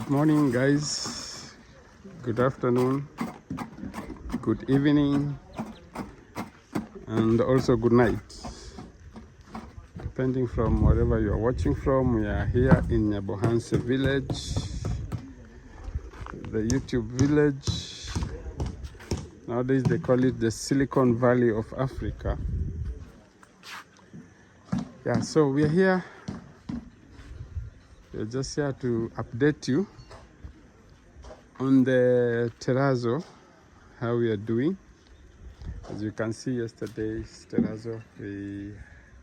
Good morning, guys. Good afternoon, good evening, and also good night. Depending from wherever you are watching from, we are here in Nyabohanse village, the YouTube village. Nowadays they call it the Silicon Valley of Africa. Yeah, so we are here. We're just here to update you on the terrazzo, how we are doing. As you can see, yesterday's terrazzo, we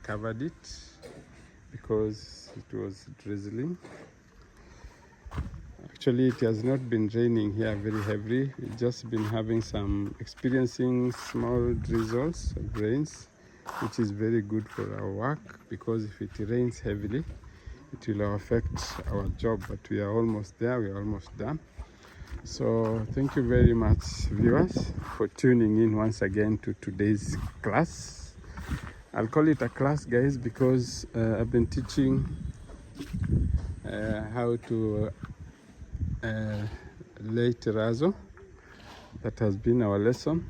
covered it because it was drizzling. Actually, it has not been raining here very heavily. We've just been experiencing small drizzles of rains, which is very good for our work, because if it rains heavily, it will affect our job. But we are almost there, we are almost done. So thank you very much, viewers, for tuning in once again to today's class. I'll call it a class, guys, because I've been teaching how to lay terrazzo. That has been our lesson.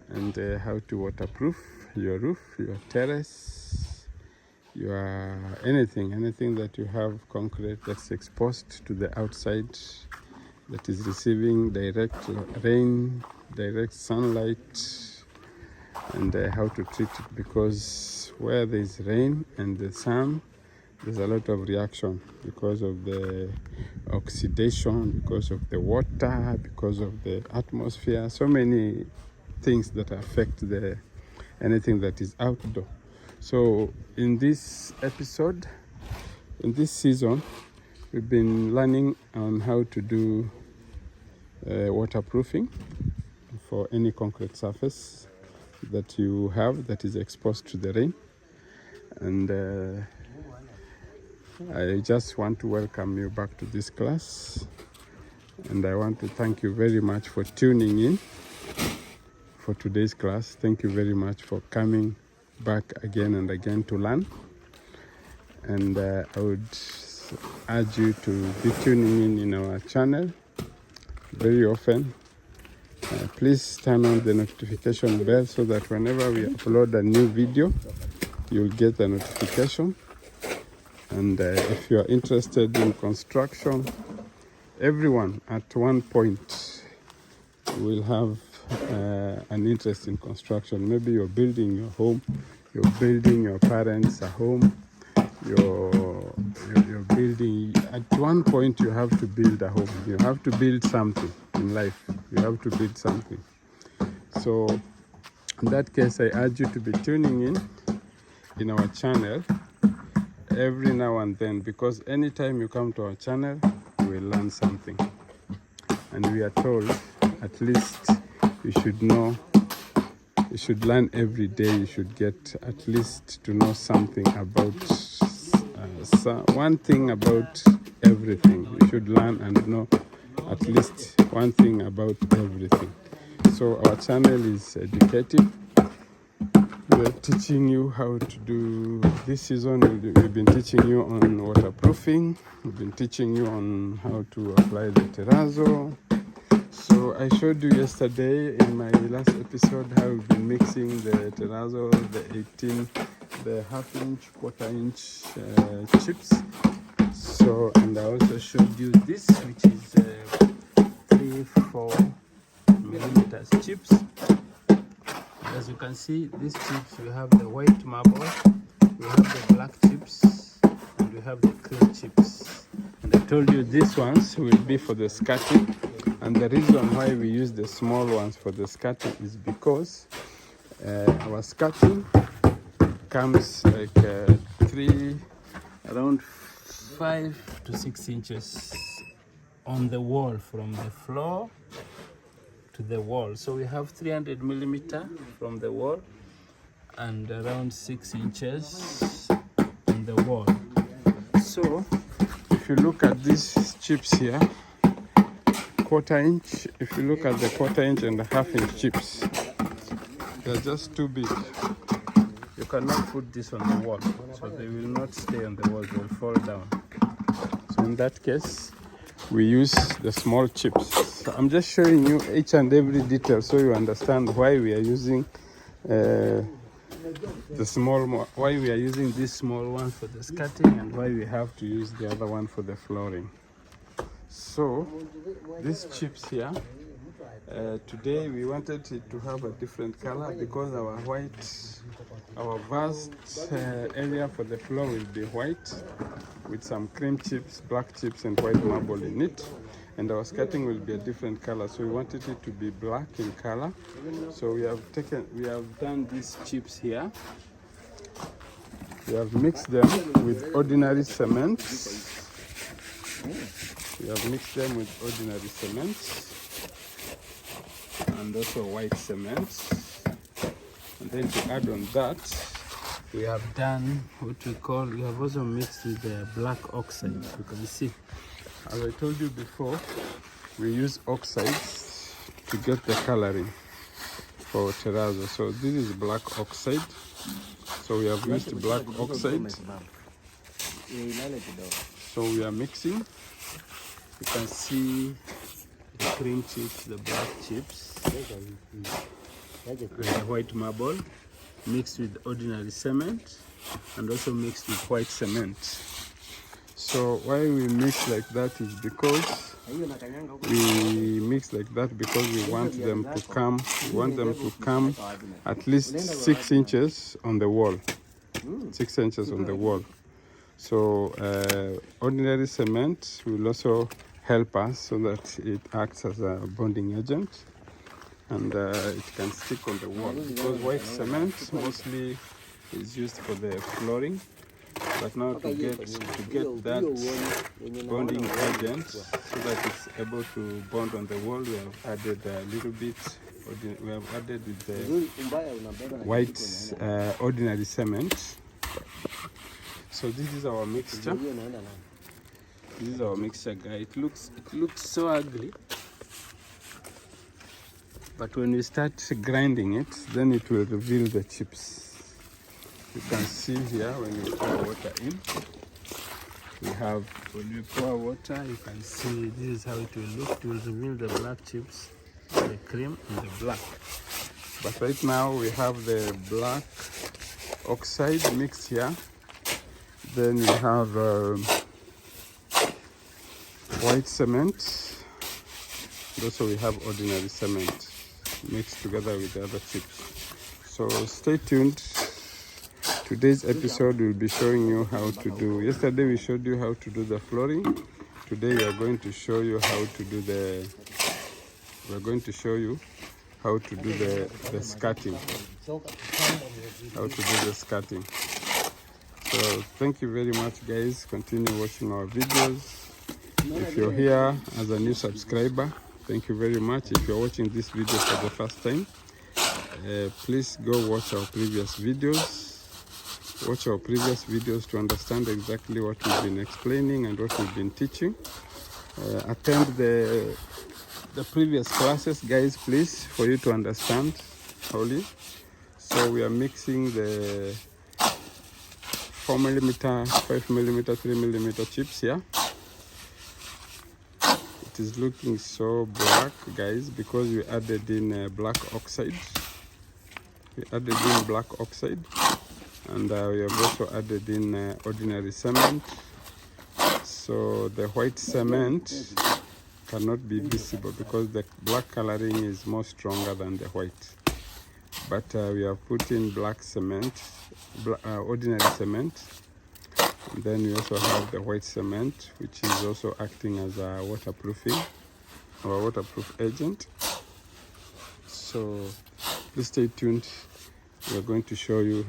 And how to waterproof your roof, your terrace, your anything that you have concrete that's exposed to the outside, that is receiving direct rain, direct sunlight, and how to treat it, because where there is rain and the sun, there's a lot of reaction because of the oxidation, because of the water, because of the atmosphere, so many things that affect anything that is outdoor. So in this episode, in this season, we've been learning on how to do waterproofing for any concrete surface that you have that is exposed to the rain. And I just want to welcome you back to this class, and I want to thank you very much for tuning in for today's class. Thank you very much for coming back again and again to learn. And I would urge you to be tuning in our channel very often. Please turn on the notification bell so that whenever we upload a new video, you'll get a notification. And if you are interested in construction, everyone at one point will have an interest in construction. Maybe you're building your home, you're building your parents a home, you're building, at one point you have to build a home. You have to build something in life. You have to build something. So in that case, I urge you to be tuning in our channel every now and then, because anytime you come to our channel, you will learn something. And we are told at least you should know, you should learn every day. You should get at least to know something about one thing about everything. You should learn and know at least one thing about everything. So our channel is educative. We're teaching you how to do, this season we've been teaching you on waterproofing. We've been teaching you on how to apply the terrazzo. So I showed you yesterday in my last episode how we've been mixing the terrazzo, the half-inch, quarter-inch chips. So, and I also showed you this, which is 3-4 millimeters chips. As you can see, these chips, we have the white marble, we have the black chips, and we have the cream chips. And I told you these ones will be for the skirting. And the reason why we use the small ones for the skirting is because our skirting comes like around 5 to 6 inches on the wall, from the floor to the wall. So we have 300 millimeter from the wall and around 6 inches on the wall. So if you look at these chips here, quarter-inch, if you look at the quarter-inch and the half-inch chips, they're just too big. You cannot put this on the wall, so they will not stay on the wall, they'll fall down. So in that case, we use the small chips. I'm just showing you each and every detail so you understand why we are using why we are using this small one for the skirting and why we have to use the other one for the flooring. So these chips here, today we wanted it to have a different color because our vast area for the floor will be white with some cream chips, black chips and white marble in it, and our skirting will be a different color, so we wanted it to be black in color. So we have done these chips here. We have mixed them with ordinary cement. We have mixed them with ordinary cement and also white cement. And then to add on that, we have done we have also mixed with the black oxide. You can see, as I told you before, we use oxides to get the coloring for terrazzo. So this is black oxide. So we have used black oxide. So we are mixing. You can see the cream chips, the black chips, and the white marble mixed with ordinary cement and also mixed with white cement. So why we mix like that is because we want them to come at least 6 inches on the wall. 6 inches on the wall. So ordinary cement will also help us so that it acts as a bonding agent and it can stick on the wall, because white cement mostly is used for the flooring. But now to get that bonding agent so that it's able to bond on the wall, we have added a little bit. We have added with the white ordinary cement. So this is our mixture. This is our mixture, guys. It looks so ugly, but when we start grinding it, then it will reveal the chips. You can see here when you pour water in, when you pour water, you can see this is how it will look. It will reveal the black chips, the cream and the black. But right now we have the black oxide mixed here. Then we have white cement. And also we have ordinary cement mixed together with the other chips. So stay tuned. Today's episode will be showing you how to do. Yesterday we showed you how to do the flooring. Today we are going to show you how to do the. We are going to show you how to do the skirting. How to do the skirting. So thank you very much, guys. Continue watching our videos. If you're here as a new subscriber, thank you very much. If you're watching this video for the first time, please go watch our previous videos. Watch our previous videos to understand exactly what we've been explaining and what we've been teaching. Attend the previous classes, guys, please, for you to understand wholly. So we are mixing the 4mm, 5mm, 3mm chips here. It is looking so black, guys, because we added in black oxide. We added in black oxide. And we have also added in ordinary cement. So the white cement cannot be visible because the black coloring is more stronger than the white. But we have put in black cement, ordinary cement. And then we also have the white cement, which is also acting as a waterproofing or waterproof agent. So please stay tuned. We are going to show you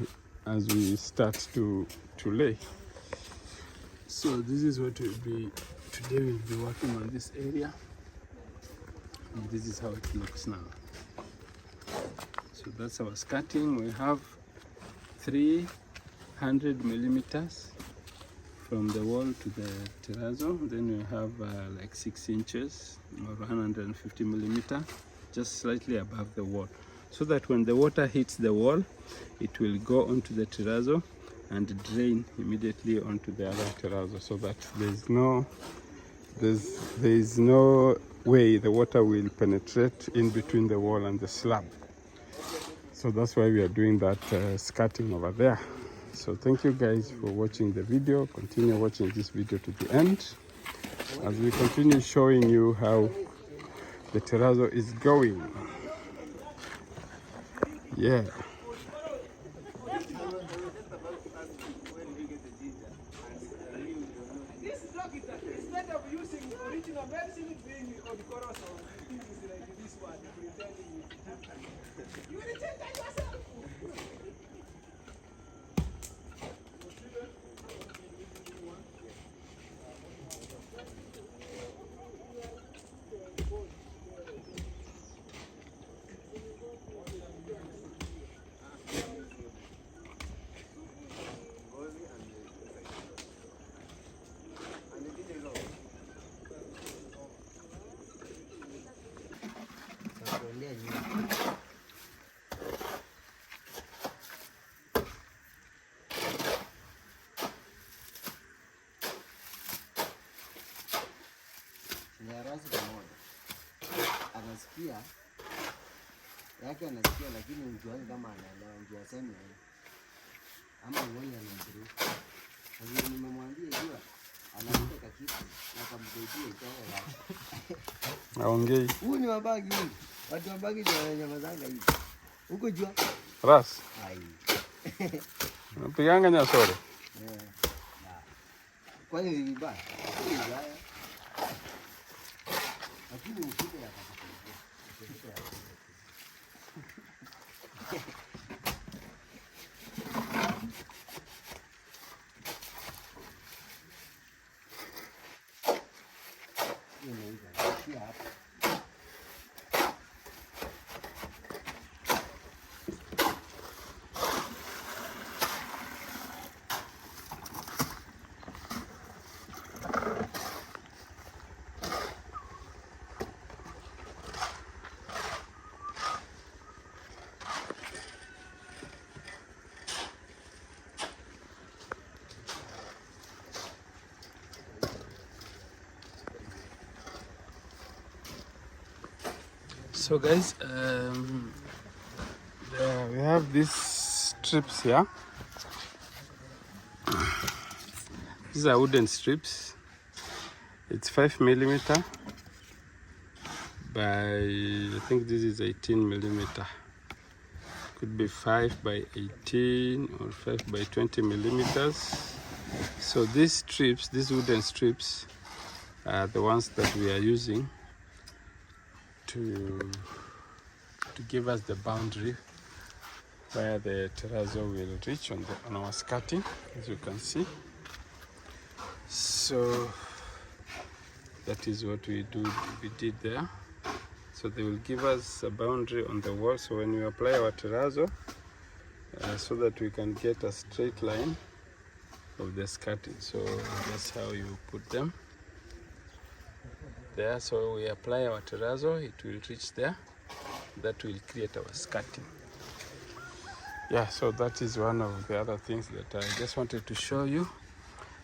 as we start to lay. So this is what we'll be today. We'll be working on this area, and this is how it looks now. So that's our skirting. We have 300mm from the wall to the terrazzo. Then we have like 6 inches or 150mm, just slightly above the wall, so that when the water hits the wall, it will go onto the terrazzo and drain immediately onto the other terrazzo, so that there is no way the water will penetrate in between the wall and the slab. So that's why we are doing that skirting over there. So thank you guys for watching the video. Continue watching this video to the end as we continue showing you how the terrazzo is going. Yeah. Instead of using original medicine, being odorous or things like this one, pretending you will take that yourself. Anasikia yake anasikia, lakini mjuani kama anaelewa ndio aseme ama ngoja anamdhuru. Sasa nimemwambia jua anaandika kitu na kumsaidia itawe yake. Aongei. Huyu ni wabagi huyu. Watu wabagi ndio wananyamazanga hivi. Huko jua. Ras. Ai. Unapiganga nyasore. Kwani ni vibaya? Ni vibaya. Lakini mkite yakakusaidia. So guys, we have these strips here. These are wooden strips. It's 5mm by, I think this is 18mm. Could be 5 by 18 or 5 by 20mm. So these strips, these wooden strips, are the ones that we are using to give us the boundary where the terrazzo will reach on our skirting, as you can see. So that is what we did there. So they will give us a boundary on the wall, so when we apply our terrazzo, so that we can get a straight line of the skirting. So that's how you put them there. So we apply our terrazzo, it will reach there. That will create our skirting. Yeah, so that is one of the other things that I just wanted to show you,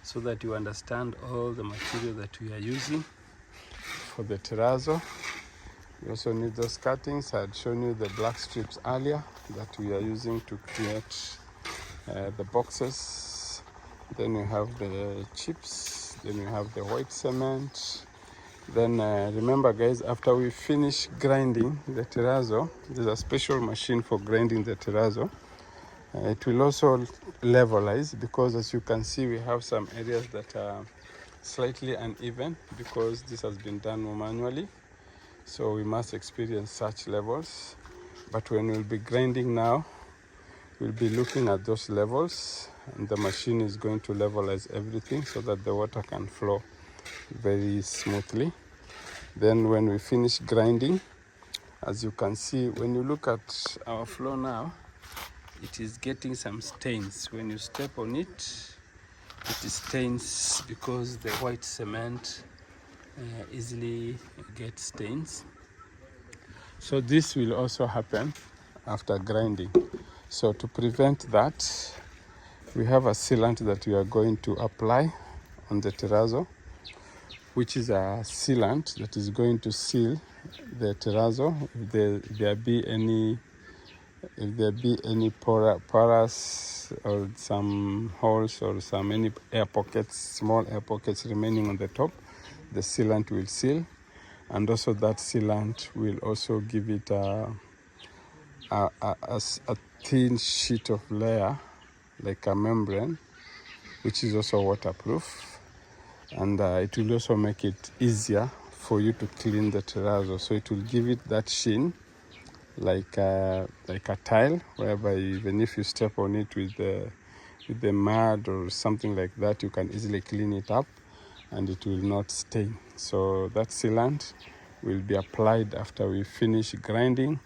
so that you understand all the material that we are using for the terrazzo. We also need those cuttings. I had shown you the black strips earlier that we are using to create the boxes. Then we have the chips, then we have the white cement. Then remember guys, after we finish grinding the terrazzo, there's a special machine for grinding the terrazzo. It will also levelize, because as you can see we have some areas that are slightly uneven because this has been done more manually. So we must experience such levels. But when we'll be grinding now, we'll be looking at those levels, and the machine is going to levelize everything so that the water can flow very smoothly. Then when we finish grinding, as you can see, when you look at our floor now, it is getting some stains. When you step on it, it stains because the white cement easily gets stains. So this will also happen after grinding. So to prevent that, we have a sealant that we are going to apply on the terrazzo. which is a sealant that is going to seal the terrazzo if there be any porous or some holes or any air pockets, small air pockets remaining on the top. The sealant will seal, and also that sealant will also give it a thin sheet of layer, like a membrane, which is also waterproof, and it will also make it easier for you to clean the terrazzo. So it will give it that sheen, like a tile, whereby even if you step on it with the mud or something like that, you can easily clean it up and it will not stain. So that sealant will be applied after we finish grinding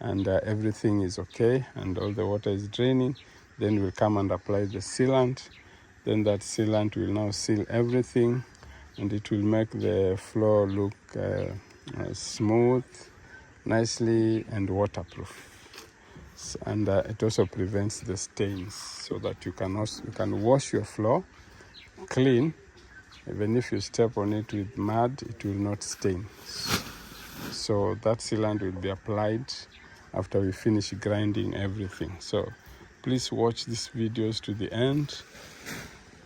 and everything is okay and all the water is draining. Then we'll come and apply the sealant. Then that sealant will now seal everything, and it will make the floor look smooth, nicely, and waterproof. And it also prevents the stains, so that you can wash your floor clean. Even if you step on it with mud, it will not stain. So that sealant will be applied after we finish grinding everything. So please watch these videos to the end.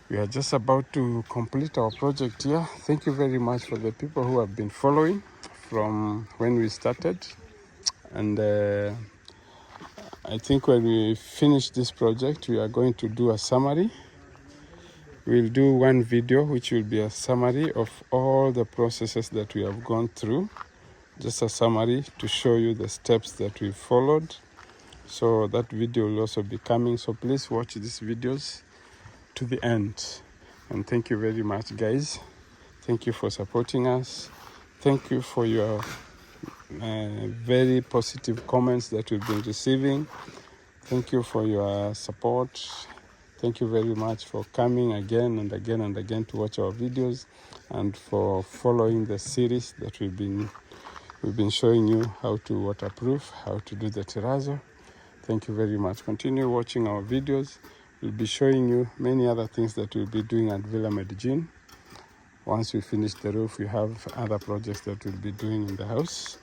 We are just about to complete our project here. Thank you very much for the people who have been following from when we started. And I think when we finish this project, we are going to do a summary. We'll do one video which will be a summary of all the processes that we have gone through. Just a summary to show you the steps that we followed. So that video will also be coming. So please watch these videos to the end. And thank you very much, guys. Thank you for supporting us. Thank you for your very positive comments that we've been receiving. Thank you for your support. Thank you very much for coming again and again and again to watch our videos, and for following the series that we've been showing you how to waterproof, how to do the terrazzo. Thank you very much. Continue watching our videos. We'll be showing you many other things that we'll be doing at Villa Medellin. Once we finish the roof, we have other projects that we'll be doing in the house.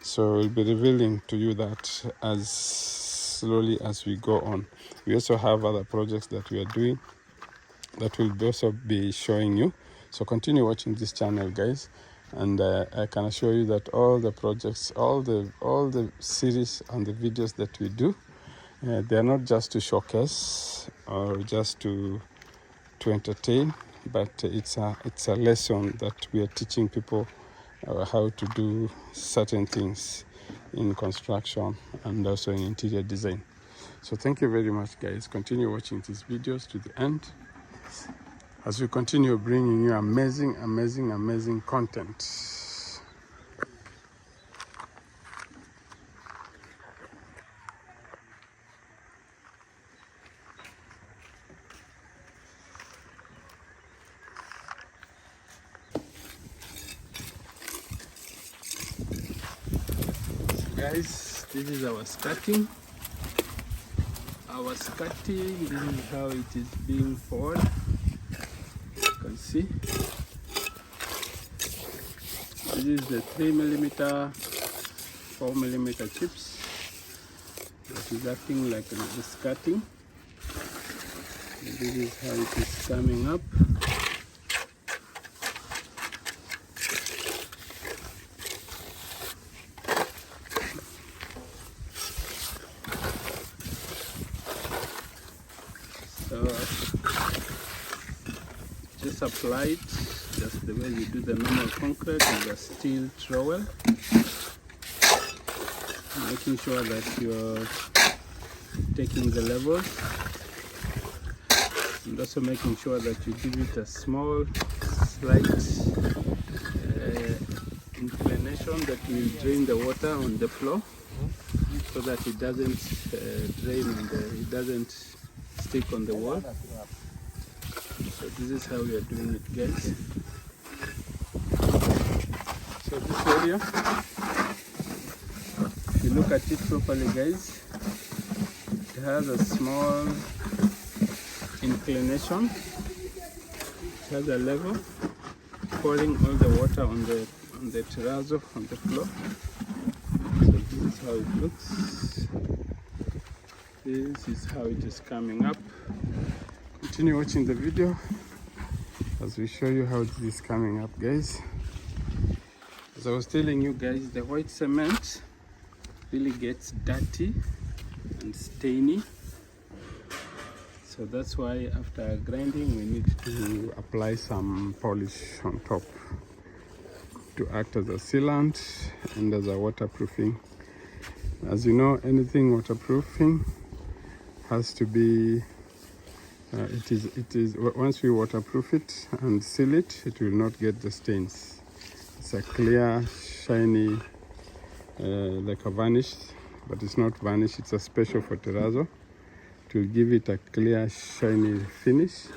So we'll be revealing to you that as slowly as we go on. We also have other projects that we are doing that will also be showing you. So continue watching this channel, guys. And I can assure you that all the projects, all the series and the videos that we do, they are not just to showcase or just to entertain, but it's a lesson that we are teaching people how to do certain things in construction and also in interior design. So thank you very much, guys. Continue watching these videos to the end as we continue bringing you amazing content. Guys, this is our skirting. This is how it is being poured. You can see this is the 3mm, 4mm chips that is acting like the skirting. And this is how it is coming up. Just apply it just the way you do the normal concrete with a steel trowel, making sure that you're taking the levels, and also making sure that you give it a small slight inclination that will drain the water on the floor, so that it doesn't drain and it doesn't stick on the wall. So this is how we are doing it, guys. So this area, if you look at it properly, guys, it has a small inclination. It has a level. pouring all the water on the terrazzo, on the floor. So this is how it looks. This is how it is coming up. Continue watching the video as we show you how this is coming up, guys. As I was telling you guys, the white cement really gets dirty and stainy. So that's why after grinding we need to apply some polish on top to act as a sealant and as a waterproofing. As you know, anything waterproofing has to be it is once we waterproof it and seal it, it will not get the stains. It's a clear, shiny, like a varnish, but it's not varnish, it's a special for terrazzo. It will give it a clear, shiny finish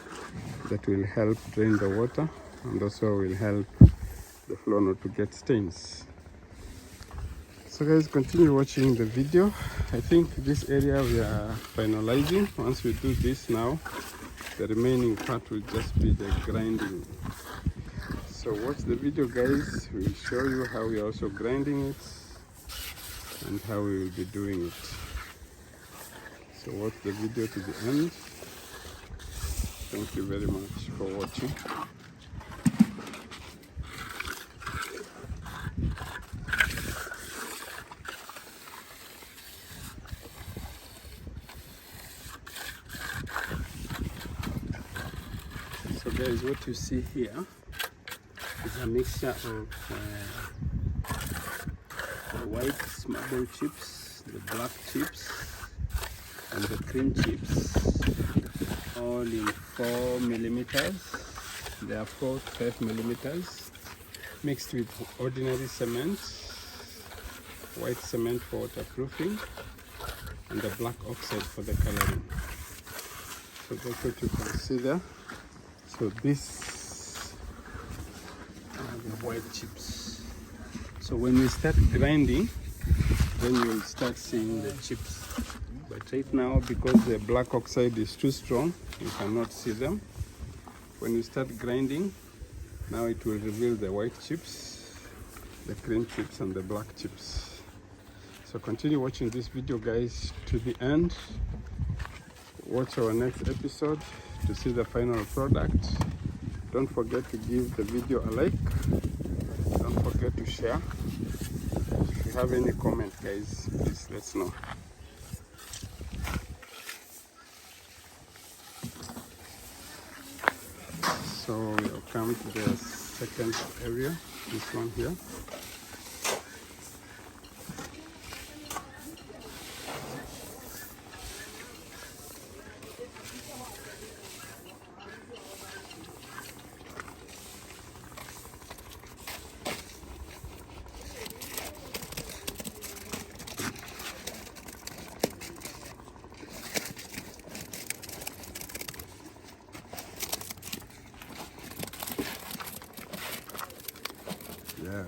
that will help drain the water and also will help the floor not to get stains. So guys, continue watching the video. I think this area we are finalizing. Once we do this now, the remaining part will just be the grinding. So watch the video, guys. We'll show you how we are also grinding it and how we will be doing it. So watch the video to the end. Thank you very much for watching. So guys, what you see here is a mixture of the white marble chips, the black chips, and the cream chips, all in 4 millimeters. They are 4 to 5 millimeters, mixed with ordinary cement, white cement for waterproofing, and the black oxide for the coloring. So that's what you can see there. So this are the white chips. So when we start grinding, then you'll start seeing the chips. But right now, because the black oxide is too strong, you cannot see them. When you start grinding, now it will reveal the white chips, the cream chips, and the black chips. So continue watching this video, guys, to the end. Watch our next episode to see the final product. Don't forget to give the video a like. Don't forget to share. If you have any comment, guys, please let us know. So we'll come to the second area, this one here. Yeah.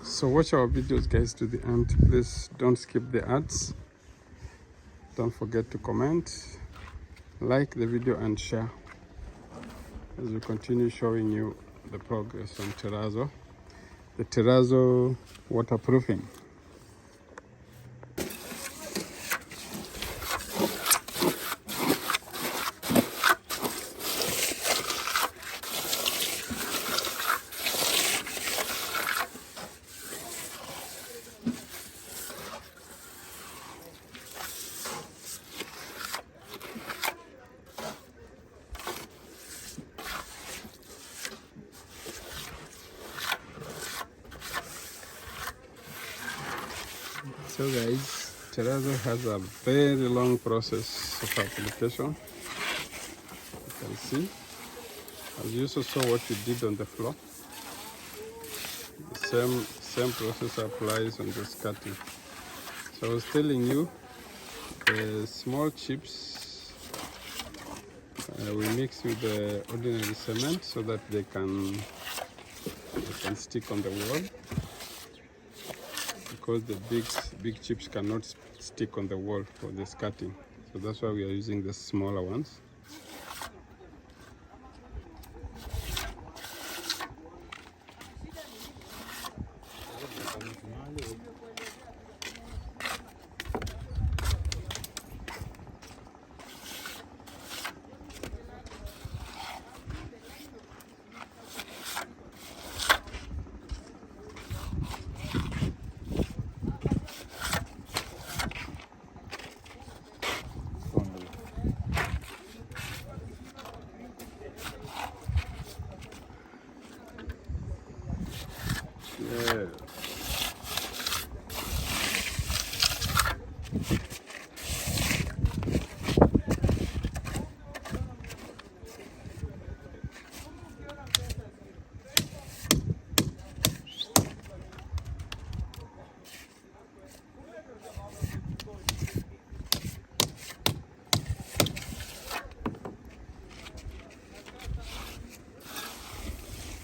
So watch our videos, guys, to the end. Please don't skip the ads. Don't forget to comment, like the video, and share as we continue showing you the progress on terrazzo, the terrazzo waterproofing. So guys, terrazzo has a very long process of application. You can see, as you also saw what you did on the floor, the same process applies on the skirting. So I was telling you, the small chips we mix with the ordinary cement so that they can stick on the wall. because the big chips cannot stick on the wall for the skirting. So that's why we are using the smaller ones. Yeah.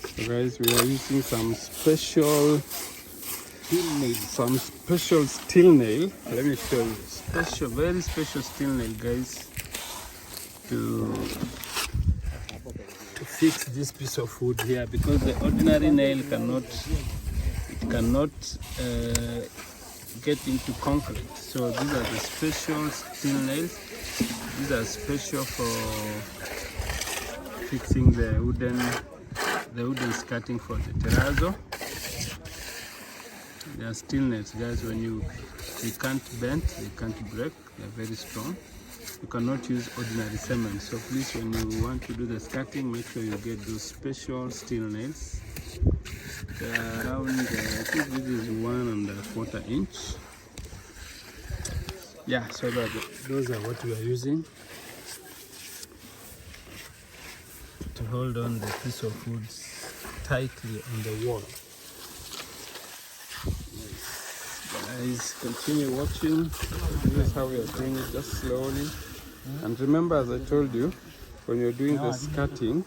So guys, we are using some special steel nail. Let me show you. Very special steel nail, guys, to fix this piece of wood here, because the ordinary nail cannot get into concrete. So these are the special steel nails. These are special for fixing the wooden skirting for the terrazzo. They are steel nails, guys. They can't bend, they can't break. They are very strong. You cannot use ordinary cement. So please, when you want to do the skirting, make sure you get those special steel nails. They are around, I think this is 1¼ inch. Yeah, so those are what we are using to hold on the piece of wood tightly on the wall. Guys, continue watching. This is how we are doing it, just slowly. And remember, as I told you, when you're doing the skirting,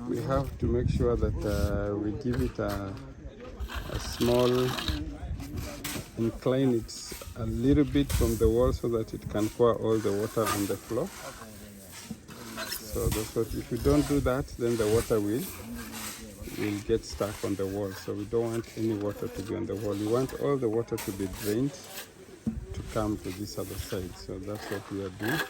we have to make sure that we give it a small, incline it a little bit from the wall so that it can pour all the water on the floor. So that's what, if you don't do that, then the water will get stuck on the wall. So we don't want any water to be on the wall. You want all the water to be drained to come to this other side. So that's what we are doing.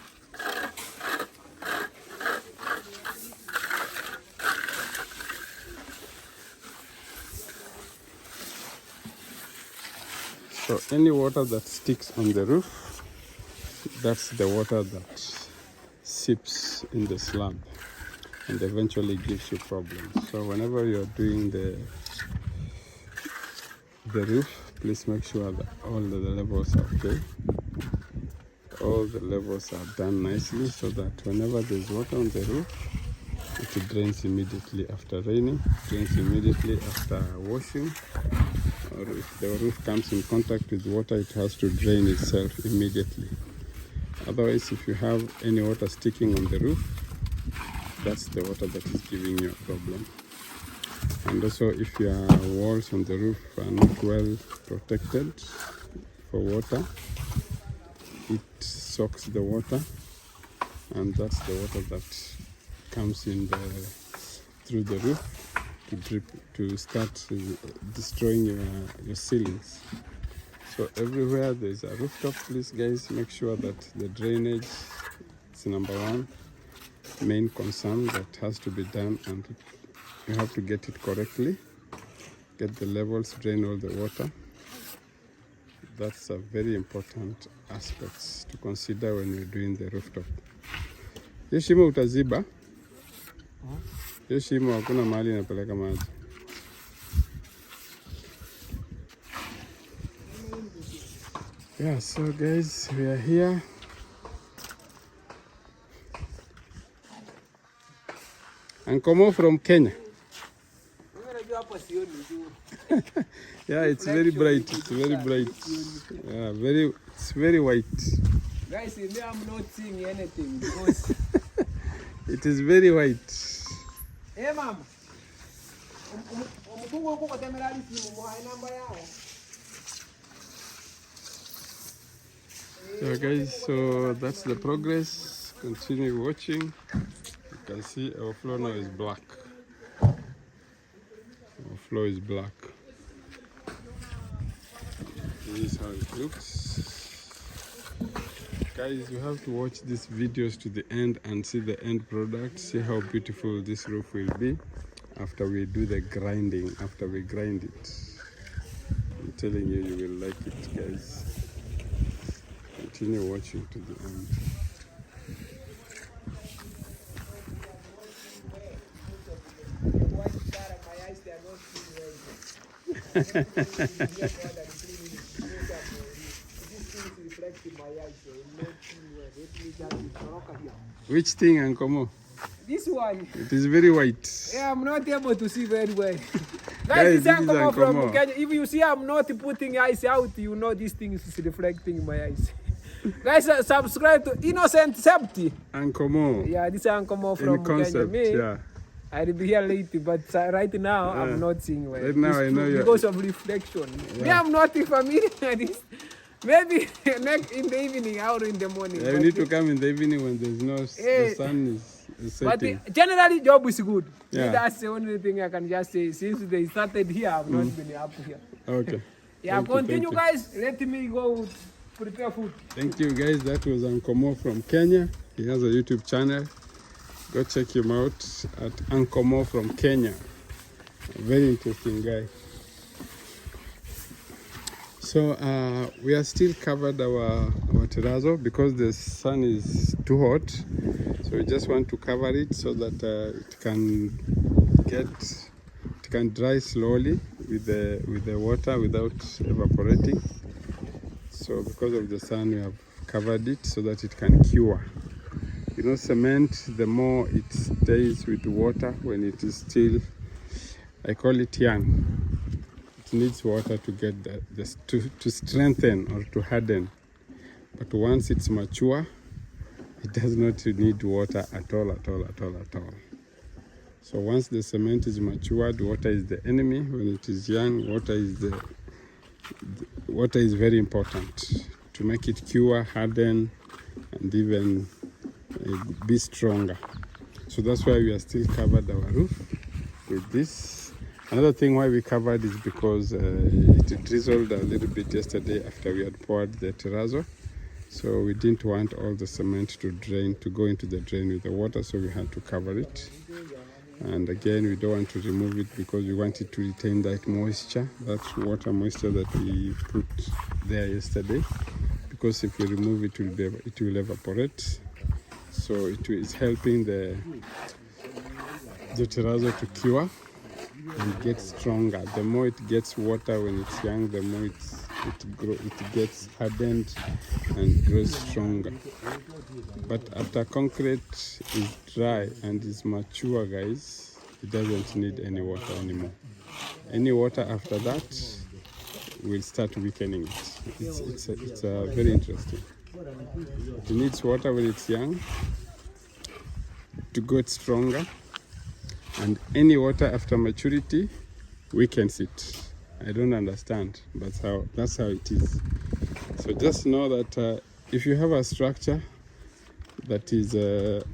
So any water that sticks on the roof, that's the water that seeps in the slab and eventually gives you problems. So whenever you're doing the roof, please make sure that all the levels are okay. All the levels are done nicely, so that whenever there's water on the roof, it drains immediately after raining, drains immediately after washing. Or if the roof comes in contact with water, it has to drain itself immediately. Otherwise, if you have any water sticking on the roof, that's the water that is giving you a problem. And also, if your walls on the roof are not well protected for water, it soaks the water, and that's the water that comes in through the roof to start destroying your ceilings. So everywhere there's a rooftop, please guys, make sure that the drainage is #1 main concern that has to be done, and you have to get it correctly, get the levels, drain all the water. That's a very important aspect to consider when you're doing the rooftop. Hiyo shimo utaziba. Hiyo shimo hakuna mahali inapeleka maji. Yeah, so guys, we are here. And come from Kenya. Yeah, it's very bright. It's very bright. Yeah, it's very white. Guys, I'm not seeing anything because it is very white. hey, mama. So guys, so that's the progress. Continue watching. You can see our floor now is black. Our floor is black. This is how it looks. Guys, you have to watch these videos to the end and see the end product. See how beautiful this roof will be after we do the grinding, after we grind it. I'm telling you, you will like it, guys. Continue watching to the end. Which thing, Uncle Mo? This one. It is very white. Yeah, I'm not able to see very well. Guys, Guys, this is Uncle from Uncle Mo. Kenya. If you see I'm not putting eyes out, you know this thing is reflecting in my eyes. Guys, subscribe to Innocent Safety. Uncle Mo. Yeah, this is Uncle Mo In from concept, Kenya. Me, yeah. I'll be here later, but right now I'm not seeing well. Right now It's I know true, you're- because of reflection. Me, I'm not familiar with this. Maybe next in the evening or in the morning. Yeah, you but- need to come in the evening when there's no Eh, the sun is But setting. generally, job is good. Yeah. That's the only thing I can just say. Since they started here, I've not been up here. Okay. Yeah, Thank you, continue, thank you. guys. Let me go prepare food. Thank you guys. That was Uncle Mo from Kenya. He has a YouTube channel. Go check him out at Uncle Mo from Kenya. A very interesting guy. So we are still covered our terrazzo because the sun is too hot. So we just want to cover it so that it can dry slowly with the water without evaporating. So because of the sun, we have covered it so that it can cure. You know, cement, the more it stays with water when it is still, I call it young. It needs water to get to strengthen or to harden. But once it's mature, it does not need water at all. So once the cement is matured, water is the enemy. When it is young, water is very important to make it cure, harden, and even be stronger. So that's why we are still covered our roof with this. Another thing why we covered is because it drizzled a little bit yesterday after we had poured the terrazzo. So we didn't want all the cement to go into the drain with the water, so we had to cover it. And again, we don't want to remove it because we want it to retain that moisture, that water moisture that we put there yesterday. Because if we remove it, it will evaporate. So it is helping the terrazzo to cure and get stronger. The more it gets water when it's young, the more it gets hardened and grows stronger. But after concrete is dry and is mature, guys, it doesn't need any water anymore. Any water after that will start weakening it. It's very interesting. It needs water when it's young to get stronger, and any water after maturity weakens it. I don't understand, but that's how it is. So just know that if you have a structure that is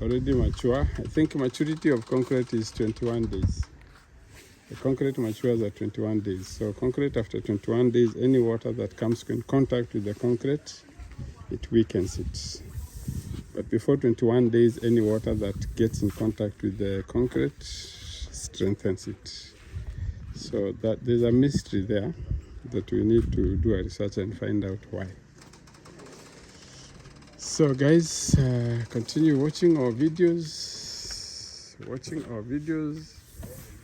already mature, I think maturity of concrete is 21 days. The concrete matures at 21 days. So concrete after 21 days, any water that comes in contact with the concrete, it weakens it. But before 21 days, any water that gets in contact with the concrete strengthens it. So that there's a mystery there that we need to do a research and find out why. So guys, continue watching our videos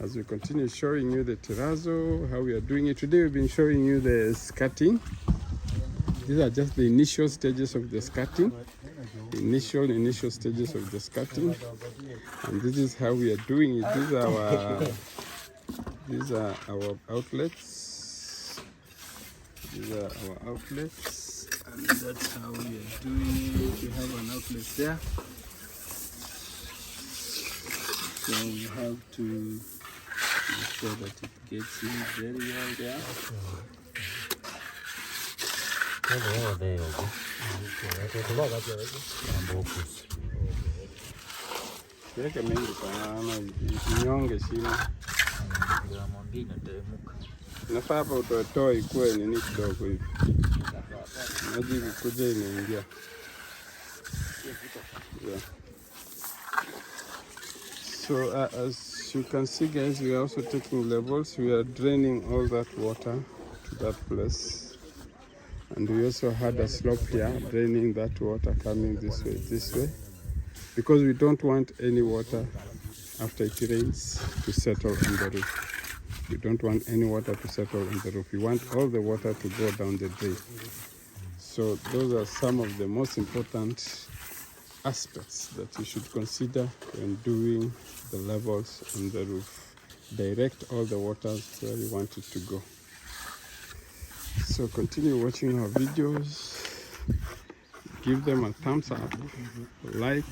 as we continue showing you the terrazzo, how we are doing it. Today we've been showing you the skirting. These are just the initial stages of the skirting. Initial stages of the skirting. And this is how we are doing it. These are our outlets. These are our outlets. And that's how we are doing it. We have an outlet there. So we have to make sure that it gets in very well there. Siweke mengi sana, inyonge chini. Nafaa hapa utotoa ikuwe nini kidogo hivi. Maji ikikuja inaingia. Yeah. So as you can see guys, we are also taking levels. We are draining all that water to that place. And we also had a slope here, draining that water coming this way. Because we don't want any water after it rains to settle on the roof. We don't want any water to settle on the roof. We want all the water to go down the drain. So those are some of the most important aspects that you should consider when doing the levels on the roof. Direct all the water where you want it to go. So continue watching our videos. Give them a thumbs up, like,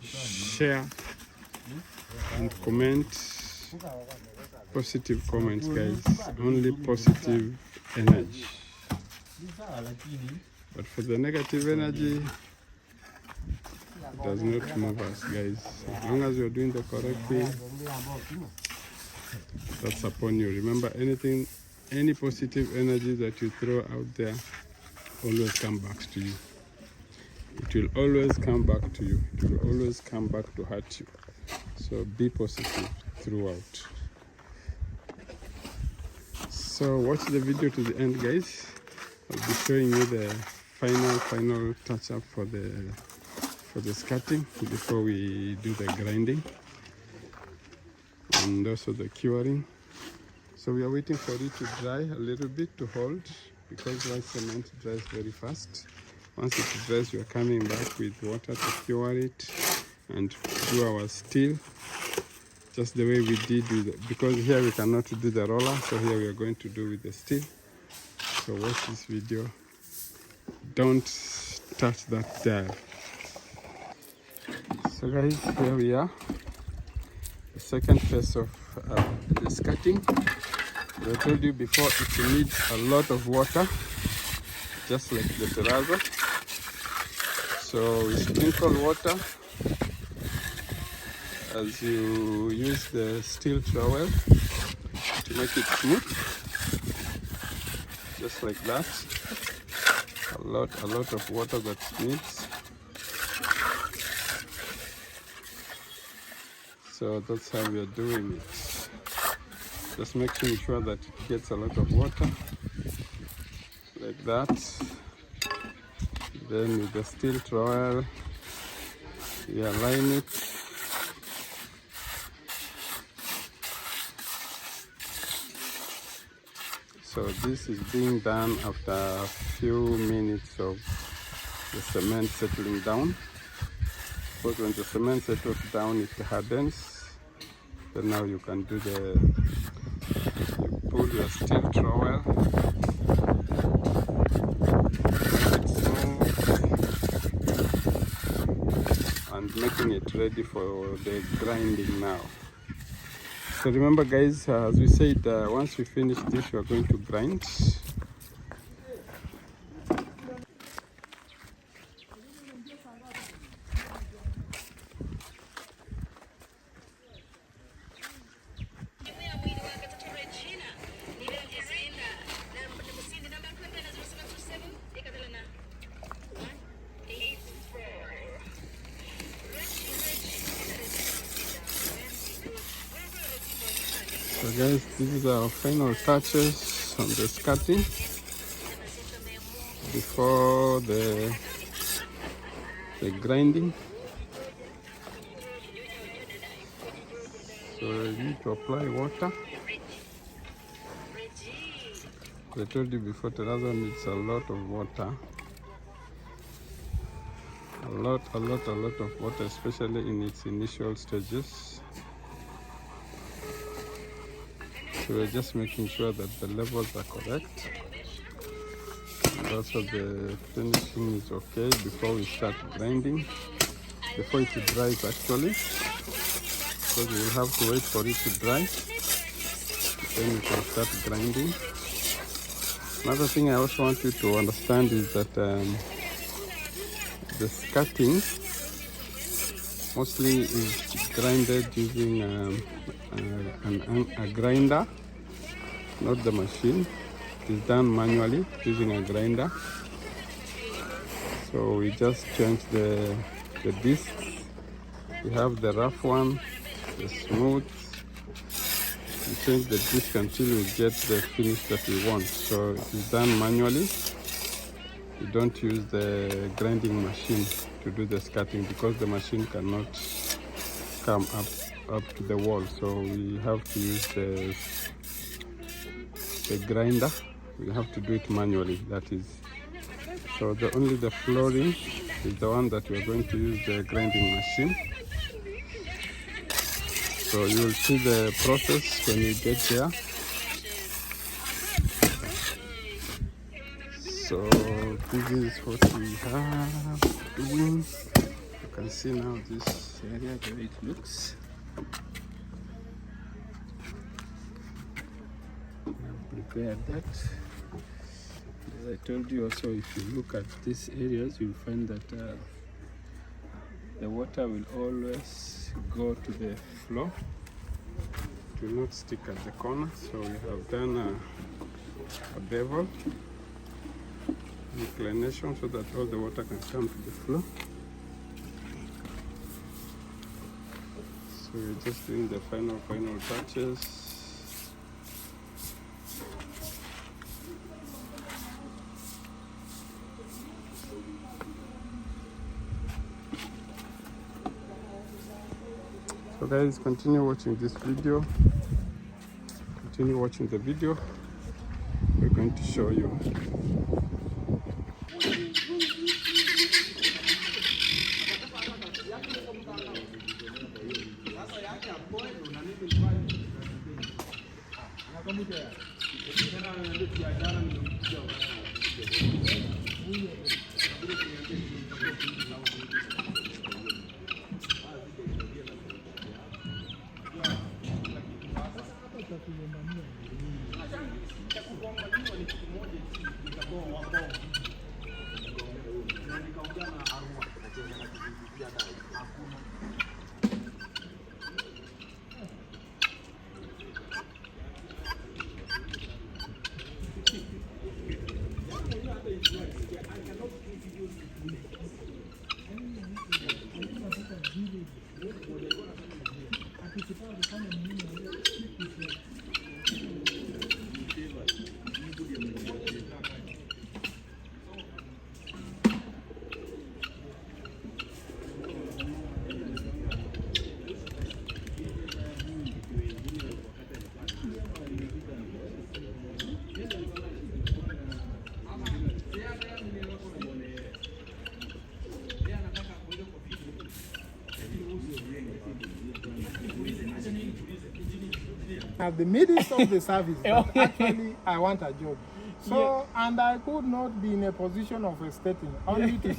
share, and comment. Positive comments, guys. Only positive energy. But for the negative energy, it does not move us, guys. As long as you're doing the correct thing, that's upon you. Remember, any positive energy that you throw out there always come back to you. It will always come back to you. It will always come back to hurt you. So be positive throughout. So watch the video to the end, guys. I'll be showing you the final touch up for the skirting before we do the grinding and also the curing. So we are waiting for it to dry a little bit to hold, because white cement dries very fast. Once it dries, we are coming back with water to cure it and do our steel just the way we did with it, because here we cannot do the roller, so here we are going to do with the steel. So watch this video. Don't touch that dial. So guys, here we are, the second phase of the skirting. I told you before, it needs a lot of water, just like the terrazzo. So we sprinkle water as you use the steel trowel to make it smooth, just like that. A lot of water that it needs. So that's how we are doing it. Just making sure that it gets a lot of water, like that. Then with the steel trowel, we align it. So this is being done after a few minutes of the cement settling down. Because when the cement settles down, it hardens. So now you can do you pull your steel trowel, and making it ready for the grinding now. So remember guys, as we said, once we finish this, we are going to grind. So guys, these are our final touches on the skirting before the grinding. So you need to apply water. I told you before, terrazzo needs a lot of water. A lot of water, especially in its initial stages. So we're just making sure that the levels are correct. And also the finishing is okay before we start grinding. Before it dries actually. Because we will have to wait for it to dry. Then we can start grinding. Another thing I also want you to understand is that the skirting mostly is grinded using a grinder, not the machine. It is done manually using a grinder. So we just change the discs. We have the rough one, the smooth. We change the disc until we get the finish that we want. So it's done manually. We don't use the grinding machine to do the skirting because the machine cannot come up to the wall. So we have to use the grinder. We have to do it manually, that is. So only the flooring is the one that we are going to use the grinding machine. So you will see the process when you get there. So this is what we have doing. You can see now this area, the way it looks. I've prepared that. As I told you also, if you look at these areas, you'll find that the water will always go to the floor. It will not stick at the corner. So we have done a bevel inclination so that all the water can come to the floor. So we're just doing the final touches. So guys, continue watching this video. Continue watching the video. We're going to show you. At the middle of the service, but actually I want a job. So, and I could not be in a position of stating, only to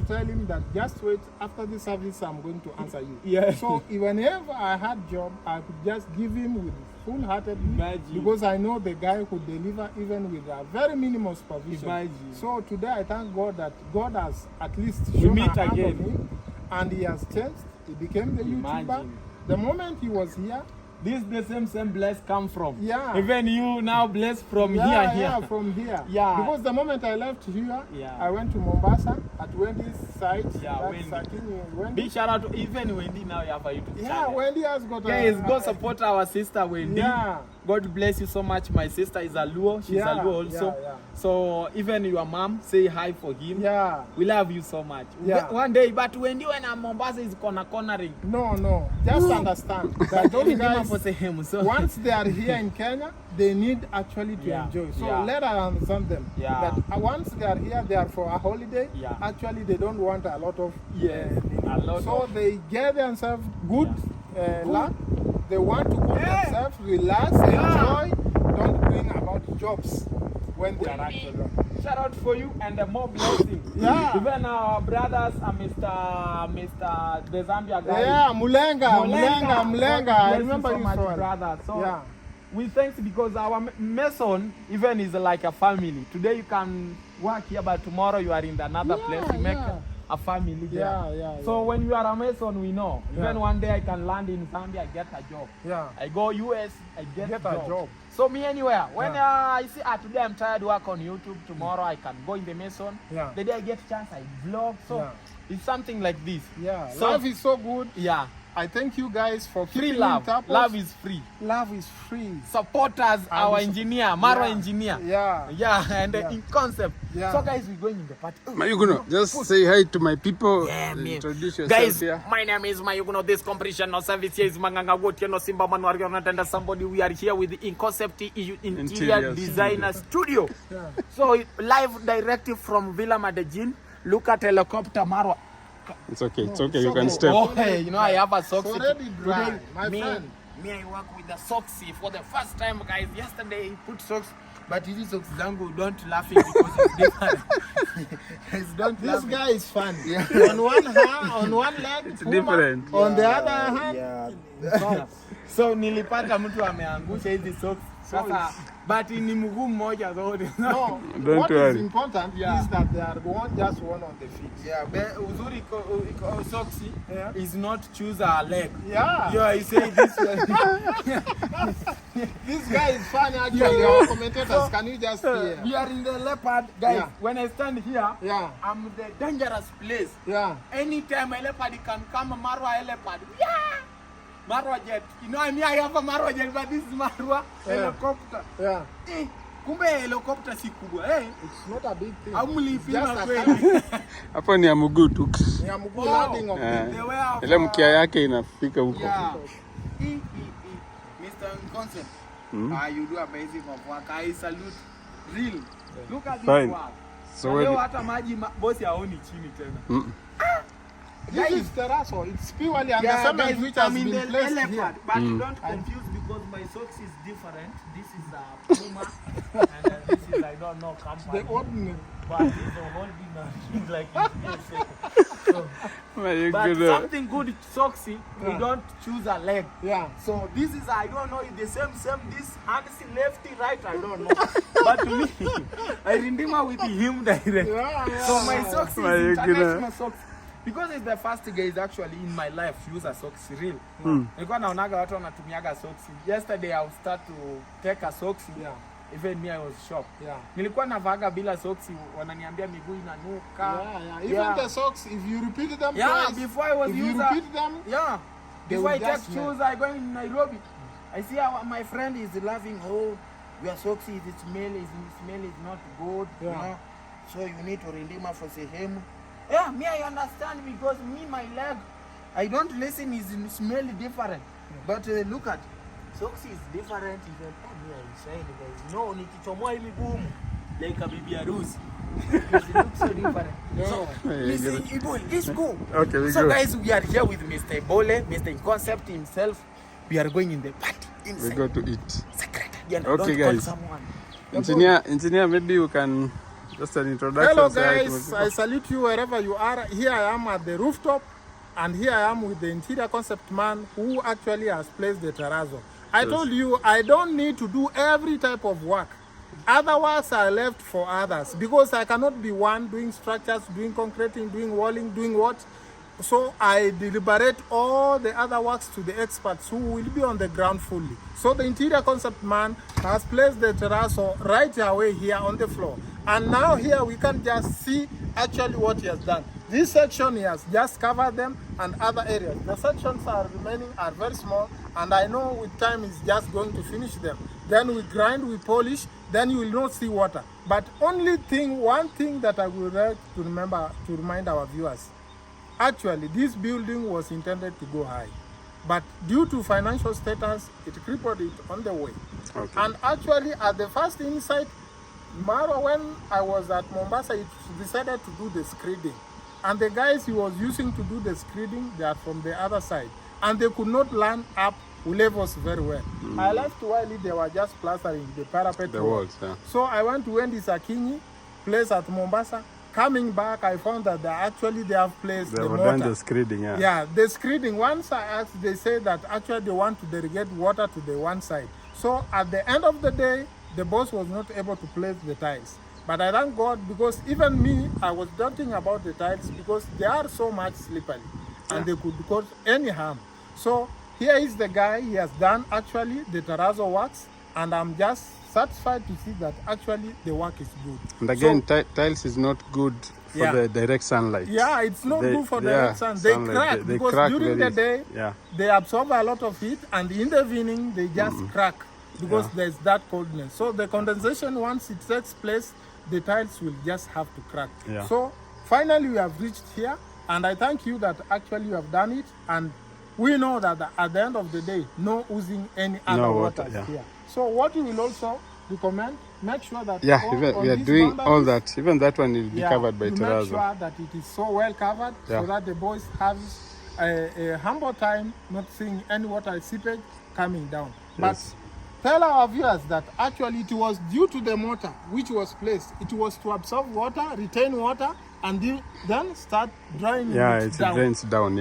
tell him that just wait, after the service I'm going to answer you. Yeah. So whenever I had job, I could just give him with full-heartedly because I know the guy could deliver even with a very minimal supervision. Imagine. So today I thank God that God has at least We shown meet a hand again. on him, and he has changed. He became the YouTuber. Imagine. The moment he was here, This the same bless come from. Yeah. Even you now bless from here. Yeah, from here. Yeah. Because the moment I left here, Yeah. I went to Mombasa at Wendy's site. Yeah, That's Wendy. Wendy. Big shout out to even Wendy now you have a YouTube Yeah, channel. Wendy has got Guys, go support our sister Wendy. Yeah. God bless you so much. My sister is a Luo. She's Yeah, a Luo also. yeah. So even your mom, say hi for him. Yeah. We love you so much. Yeah. One day, but Wendy when I'm Mombasa is cornering. No. Just understand that those guys, So once they are here in Kenya, they need actually to Yeah, enjoy. So yeah. let us understand them. Yeah. That once they are here, they are for a holiday. Yeah. Actually, they don't want a lot of a lot so of they get themselves good luck. They want to cook themselves, relax, enjoy. Don't bring about jobs when they are actually. shout out for you and more blessings. Yeah. Even our brothers, Mr. the Zambia guy. Yeah, Mulenga. I God remember bless you so so much, well. brother. So Yeah. we thanks because our mason even is like a family. Today you can work here, but tomorrow you are in another place. You make a family there. So when you are a mason, we know. Even one day I can land in Zambia, get a job. I go US, I get a job. So me anywhere. When I see today I'm tired work on YouTube, tomorrow I can go in the mason. The day I get chance, I vlog. So it's something like this. So life is so good. I thank you guys for free love. Love is free. Love is free. Support us, our engineer, Maro engineer. And in concept. So guys, we're going in the party. Mayuguno, just say hi to my people. Introduce yourself guys, here. My name is Mayuguno. This competition no service here is Manganga Wotia no Simba Manuario Natanda somebody. We are here with the In Concept Interior Designer Studio. So live directive from Villa Madejin. Look at helicopter Marwa. It's okay, it's okay, you can step. Oh, hey, you know, I have a socks. Already dry, my friend. Me, I work with the socks for the first time, guys. Yesterday, he put socks, but these socks, Zango, don't laugh because it's different. This guy is fun. On one hand, on one leg, it's different. On the other hand, so nilipata mtu ameangusha hizi socks. Sasa but ni mguu mmoja zote. No, what is important is that they are just one on the feet. But uzuri socks is not choose a leg. I say this way. This guy is funny actually. Our commentators, can you just hear? We are in the leopard, guys. When I stand here, I'm the dangerous place. Anytime a leopard can come, Marwa leopard. Marwa jet. You know, I have a Marwa jet, but this is Marwa helicopter. Kumbe helicopter si kubwa. It's not a big thing. Just a hapo ni ya mguu tu. Ni ya mguu landing of ile mkia yake inafika huko. Mr. Concept. You do amazing of work. I salute. Real. Look at this work. So leo hata maji bosi haoni chini tena. This is terrazzo. It's purely and the cement which has been placed here. But don't confuse because my socks is different. This is a Puma and this is I don't know company. The ordinary. But it's a holding like this. But something good socksy, we don't choose a leg. So this is I don't know if the same this hand is lefty right I don't know. But to me I rindima with him direct. So my socks is international socks. Because it's the first guys actually in my life use a socks real. Nilikuwa naonaga watu wanatumiaga socks. Yesterday I will start to take a socks. Even me I was shocked. Nilikuwa navaga bila socks wananiambia miguu inanuka. Even the socks if you repeat them twice. Before I was if you repeat them. Before I take shoes I go in Nairobi. I see how my friend is laughing. Oh, your socks the smell is not good. You know? So you need to rindima for sehemu. Me I understand because my leg, I don't listen is smell different. But look at, socks is different. Even me I say guys, no, nikichomoa hili boom like a baby harusi. Because it looks so different. So, Mr. Ibole, let's go. Okay, so guys, we are here with Mr. Ibole, Mr. Concept himself. We are going in the party inside. We go to eat. Secret. Okay, guys. Engineer, maybe you can. Just an introduction. Hello guys, I salute you wherever you are. Here I am at the rooftop and here I am with the interior concept man who actually has placed the terrazzo. I told you I don't need to do every type of work. Other works are left for others because I cannot be one doing structures, doing concreting, doing walling, doing what. So I deliberate all the other works to the experts who will be on the ground fully. So the interior concept man has placed the terrazzo right away here on the floor. And now here we can just see actually what he has done. This section he has just covered them and other areas. The sections are remaining are very small and I know with time he's just going to finish them. Then we grind, we polish, then you will not see water. But one thing that I would like to remind our viewers. Actually, this building was intended to go high, but due to financial status, it crippled it on the way. And actually, at the first insight, Maro, when I was at Mombasa, it decided to do the screeding. And the guys he was using to do the screeding, they are from the other side. And they could not land up levels very well. I left while they were just plastering the parapet walls. So I went to Wendy Sakinyi, place at Mombasa. Coming back, I found that they have placed the mortar. Done the screeding, the screeding. Once I asked, they say that actually they want to derogate water to the one side. So at the end of the day, the boss was not able to place the tiles. But I thank God, because even me, I was doubting about the tiles because they are so much slippery and they could cause any harm. So here is the guy, he has done actually the terrazzo works, and I'm just satisfied to see that actually the work is good. And again, So, tiles is not good for the direct sunlight. yeah, it's not good for direct sun. They crack they because crack during the day they absorb a lot of heat, and in the evening they just crack because there's that coldness. So the condensation, once it takes place, the tiles will just have to crack. So finally we have reached here, and I thank you that actually you have done it, and we know that at the end of the day, no oozing any other water here. So what you will also recommend, make sure that we are doing all that. Even that one will be covered by terrazzo. Make sure that it is so well covered so that the boys have a humble time not seeing any water seepage coming down. But tell our viewers that actually it was due to the mortar which was placed. It was to absorb water, retain water, and then start drying it down. Drains down.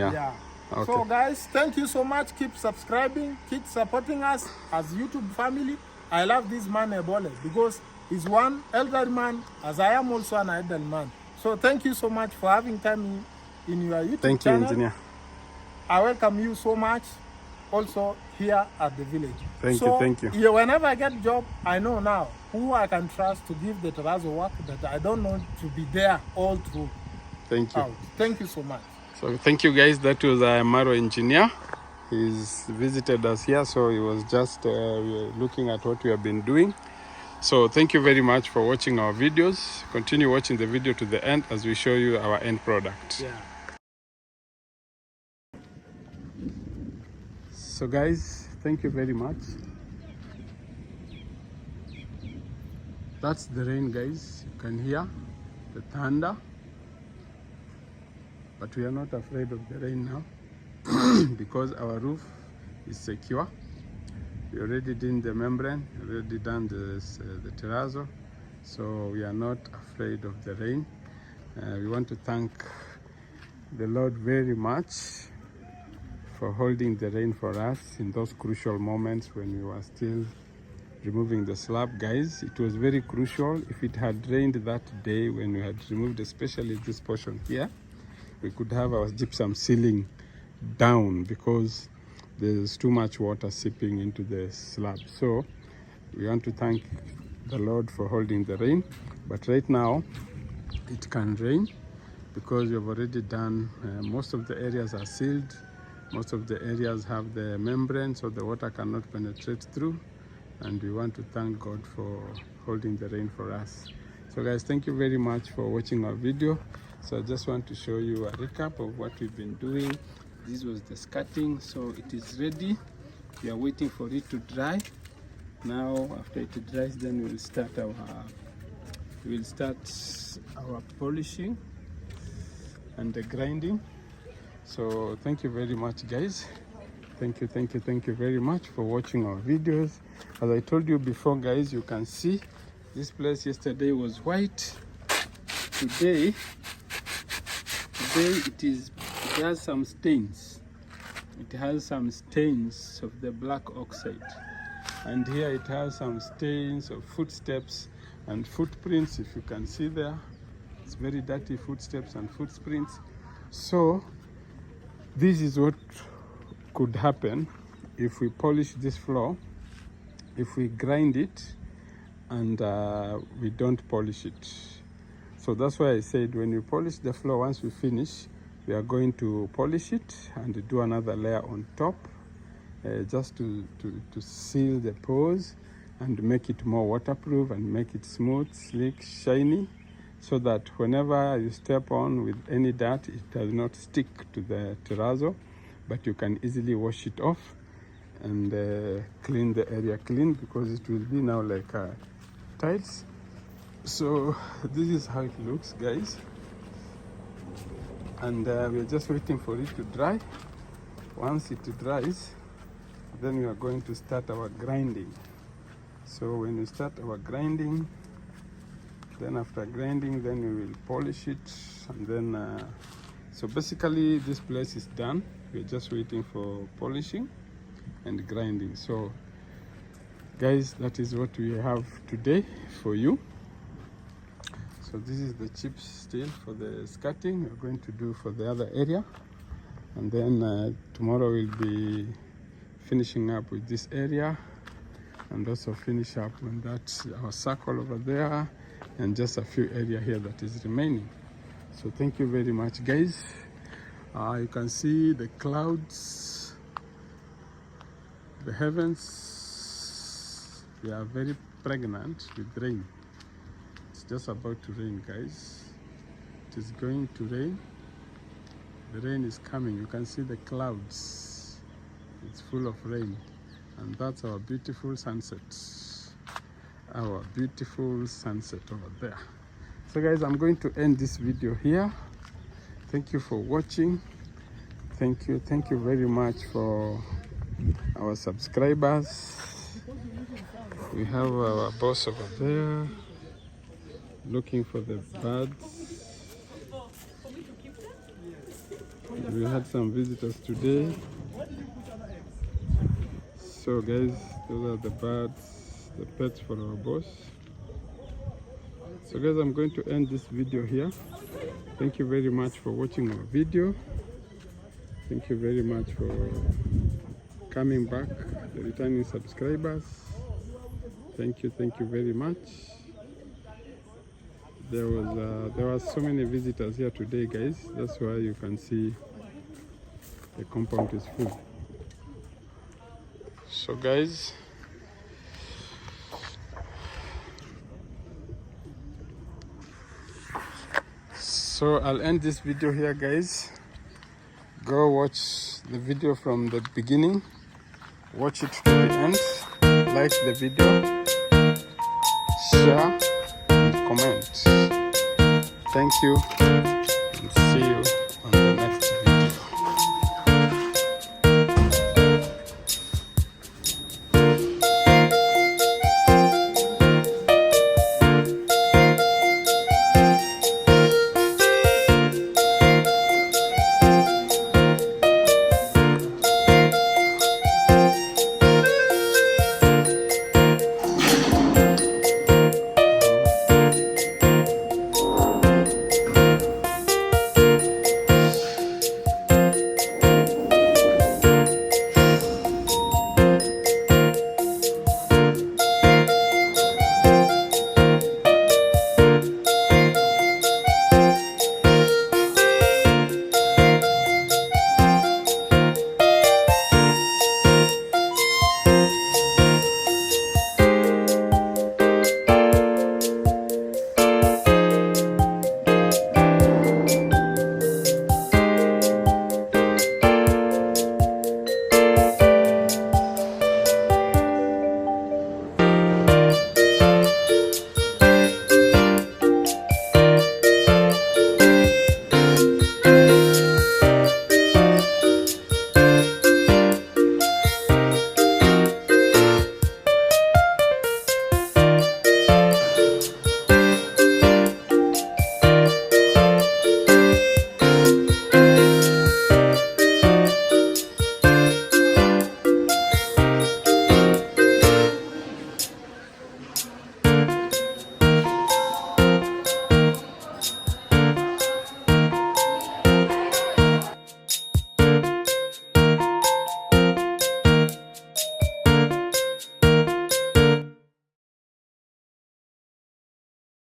Okay. So guys, thank you so much. Keep subscribing, keep supporting us as YouTube family. I love this man Ebole because he's one elderly man, as I am also an elderly man. So thank you so much for having time in your YouTube channel. Thank you, engineer. I welcome you so much also here at the village. Thank you. Yeah, whenever I get a job, I know now who I can trust to give the terrazzo work, that I don't know to be there all through. Thank you. Thank you so much. So thank you guys. That was Maro engineer. He's visited us here, so he was just looking at what we have been doing. So thank you very much for watching our videos. Continue watching the video to the end as we show you our end product. So guys, thank you very much. That's the rain, guys. You can hear the thunder. But we are not afraid of the rain now because our roof is secure. We already did the membrane, already done the terrazzo, so we are not afraid of the rain. We want to thank the Lord very much for holding the rain for us in those crucial moments when we were still removing the slab. Guys, it was very crucial. If it had rained that day when we had removed especially this portion here, we could have our gypsum ceiling down because there's too much water seeping into the slab. So we want to thank the Lord for holding the rain. But right now it can rain because we have already done most of the areas are sealed, most of the areas have the membrane, so the water cannot penetrate through, and we want to thank God for holding the rain for us. So guys, thank you very much for watching our video. So I just want to show you a recap of what we've been doing. This was the skirting, so it is ready. We are waiting for it to dry. Now after it dries, then we'll start our polishing and the grinding. So thank you very much, guys. Thank you very much for watching our videos. As I told you before, guys, you can see this place yesterday was white. Today it has some stains. It has some stains of the black oxide, and here it has some stains of footsteps and footprints. If you can see there, it's very dirty footsteps and footprints. So this is what could happen if we polish this floor, if we grind it and we don't polish it. So that's why I said when we polish the floor, once we finish, we are going to polish it and do another layer on top, just to seal the pores and make it more waterproof and make it smooth, sleek, shiny, so that whenever you step on with any dirt, it does not stick to the terrazzo, but you can easily wash it off and clean the area clean, because it will be now like tiles. So this is how it looks, guys, and we're just waiting for it to dry. Once it dries, then we are going to start our grinding. So when we start our grinding, then after grinding, then we will polish it, and then so basically this place is done. We're just waiting for polishing and grinding. So guys, that is what we have today for you. So this is the chips still for the skirting. We're going to do for the other area, and then tomorrow we'll be finishing up with this area, and also finish up on that our circle over there, and just a few area here that is remaining. So thank you very much, guys. You can see the clouds, the heavens, they are very pregnant with rain. It's just about to rain, guys. It is going to rain. The rain is coming. You can see the clouds. It's full of rain. And that's our beautiful sunset. Our beautiful sunset over there. So guys, I'm going to end this video here. Thank you for watching. Thank you very much for our subscribers. We have our boss over there looking for the birds. We had some visitors today. So guys, those are the birds, the pets for our boss. So guys, I'm going to end this video here. Thank you very much for watching our video. Thank you very much for coming back, the returning subscribers. Thank you very much. There were so many visitors here today, guys. That's why you can see the compound is full. So guys, so I'll end this video here, guys. Go watch the video from the beginning, watch it to the end, like the video, share and comment. Thank you, and see you